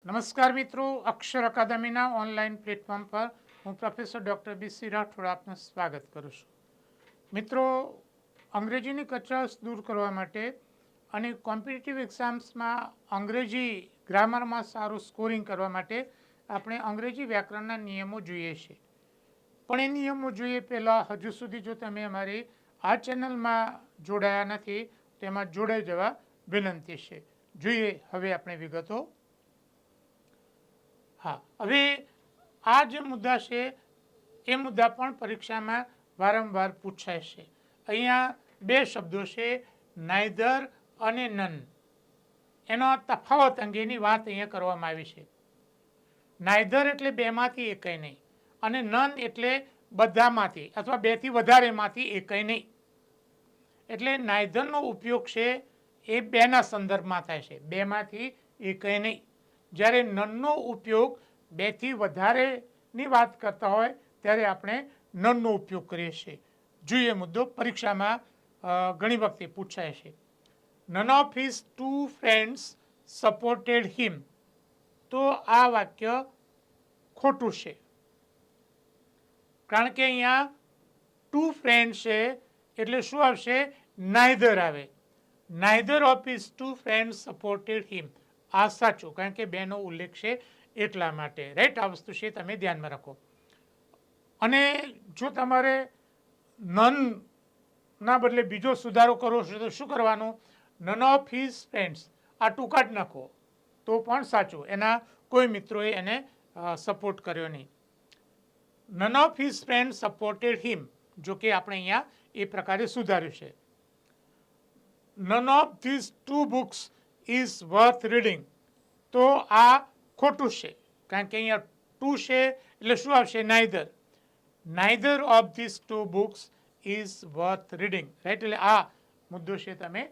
નમસ્કાર મિત્રો, અક્ષર અકાદમીના online platform પર હું પ્રોફેસર ડૉક્ટર બી.સી. રાઠોડ આપનું સ્વાગત કરું છું. મિત્રો, અંગ્રેજીની કચાશ દૂર કરવા માટે અને કોમ્પિટિટિવ એક્ઝામ્સમાં અંગ્રેજી ગ્રામરમાં સારું સ્કોરિંગ કરવા માટે આપણે અંગ્રેજી વ્યાકરણના નિયમો જોઈએ છે. પણ એ નિયમો જોઈએ પહેલાં હજુ સુધી જો તમે અમારી આ ચેનલમાં જોડાયા નથી તેમાં જોડાઈ જવા વિનંતી છે. જોઈએ હવે આપણે વિગતો. હા, હવે આ જે મુદ્દા છે એ મુદ્દા પણ પરીક્ષામાં વારંવાર પૂછાય છે. અહીંયા બે શબ્દો છે, નાઇધર અને નન. એનો તફાવત અંગેની વાત અહીંયા કરવામાં આવી છે. નાઇધર એટલે બેમાંથી એકય નહીં અને નન એટલે બધામાંથી અથવા બેથી વધારેમાંથી એકય નહીં. એટલે નાઇધરનો ઉપયોગ છે એ બેના સંદર્ભમાં થાય છે, બેમાંથી એકય નહીં. જ્યારે નનનો ઉપયોગ બેથી વધારેની વાત કરતા હોય ત્યારે આપણે નનનો ઉપયોગ કરીએ છીએ. જોઈએ મુદ્દો, પરીક્ષામાં ઘણી વખતે પૂછાય છે. None of his two friends supported him. તો આ વાક્ય ખોટું છે, કારણ કે અહીંયા ટુ ફ્રેન્ડ છે એટલે શું આવશે? નાઇધર આવે. Neither of his two friends supported him. આ સાચું, કારણ કે બેનો ઉલ્લેખ છે એટલા માટે. રાઈટ, આ વસ્તુ છે તમે ધ્યાનમાં રાખો. અને જો તમારે નનના બદલે બીજો સુધારો કરવો છે તો શું કરવાનું? નન ઓફ હિઝ ફ્રેન્ડ્સ, આ ટૂંકા જ નાખો તો પણ સાચું. એના કોઈ મિત્રોએ એને સપોર્ટ કર્યો નહીં. None of his friend supported him, જો કે આપણે અહીંયા એ પ્રકારે સુધાર્યું છે. None of these two books is worth reading. તો આ ખોટું છે, કારણ કે અહીંયા ટુ છે એટલે શું આવશે? Neither. Neither of these two books is worth reading. Right, એટલે આ મુદ્દો છે તમે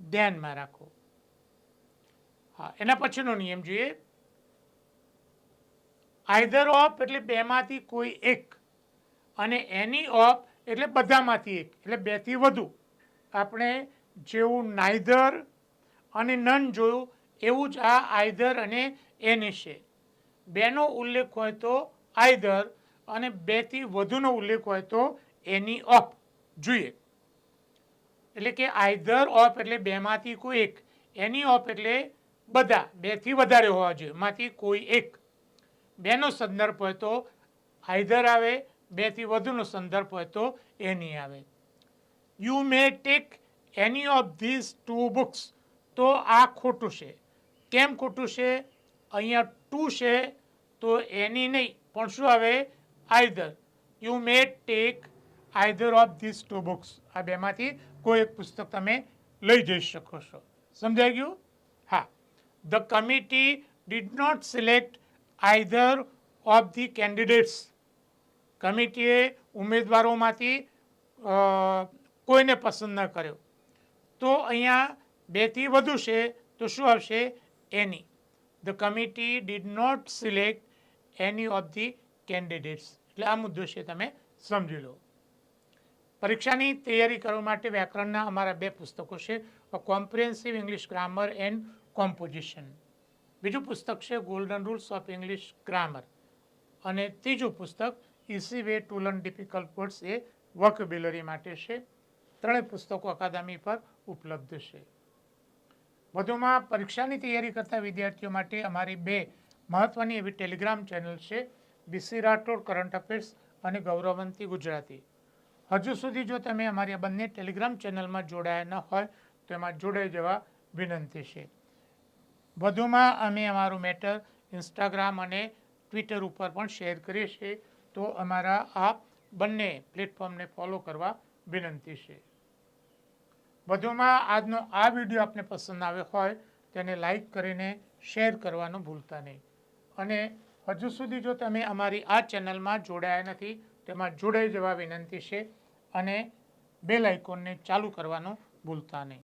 ધ્યાનમાં રાખો. હા, એના પછીનો નિયમ જોઈએ. આઈધર ઓફ એટલે બેમાંથી કોઈ એક અને એની ઓફ એટલે બધામાંથી એક, એટલે બેથી વધુ. આપણે જેવું નાઇધર અને નન જોયું એવું જ આ આઈધર અને એની છે. બેનો ઉલ્લેખ હોય તો આઈધર અને બેથી વધુનો ઉલ્લેખ હોય તો એની ઓફ જોઈએ. એટલે કે આઈધર ઓફ એટલે બેમાંથી કોઈ એક, એની ઓફ એટલે બધા, બેથી વધારે હોવા જોઈએ, માંથી કોઈ એક. બેનો સંદર્ભ હોય તો આઈધર આવે, બેથી વધુનો સંદર્ભ હોય તો એની આવે. You may take any of these two books. તો આ ખોટું છે. કેમ ખોટું છે? અહીંયા ટુ છે તો એની નહીં, પણ શું આવે? Either. You may take either of these two books. આ બેમાંથી કોઈ એક પુસ્તક તમે લઈ જઈ શકો છો. સમજાઈ ગયું? હા. The committee did not select either of the candidates. કમિટીએ ઉમેદવારોમાંથી કોઈને પસંદ ન કર્યો. તો અહીંયા બેથી વધુ છે તો શું આવશે? Any. The committee did not select any of the candidates. એટલે આ મુદ્દો છે તમે સમજી લો. પરીક્ષાની તૈયારી કરવા માટે વ્યાકરણના અમારા બે પુસ્તકો છે, comprehensive English grammar and composition. બીજું પુસ્તક છે golden rules of English grammar. અને ત્રીજું પુસ્તક easy way to learn difficult words, A vocabulary માટે છે. ત્રણેય પુસ્તકો અકાદમી પર ઉપલબ્ધ છે. વધુમાં પરીક્ષાની તૈયારી કરતા વિદ્યાર્થીઓ માટે અમારી બે મહત્ત્વની એવી ટેલિગ્રામ ચેનલ છે, બી.સી. રાઠોડ કરંટ અફેર્સ અને ગૌરવંતી ગુજરાતી. હજુ સુધી જો તમે અમારી આ બંને ટેલિગ્રામ ચેનલમાં જોડાયા ન હોય તો એમાં જોડાઈ જવા વિનંતી છે. વધુમાં અમે અમારું મેટર ઇન્સ્ટાગ્રામ અને ટ્વિટર ઉપર પણ શેર કરીએ છીએ, તો અમારા આ બંને પ્લેટફોર્મને ફોલો કરવા વિનંતી છે. વધુમાં આજનો આ વિડીયો આપને પસંદ આવ્યો હોય તેને લાઈક કરીને શેર કરવાનું ભૂલતા નહીં. અને હજુ સુધી જો તમે અમારી આ ચેનલમાં જોડાયા નથી તેમાં જોડાઈ જવા વિનંતી છે અને બેલ આઇકોનને ચાલુ કરવાનું ભૂલતા નહીં.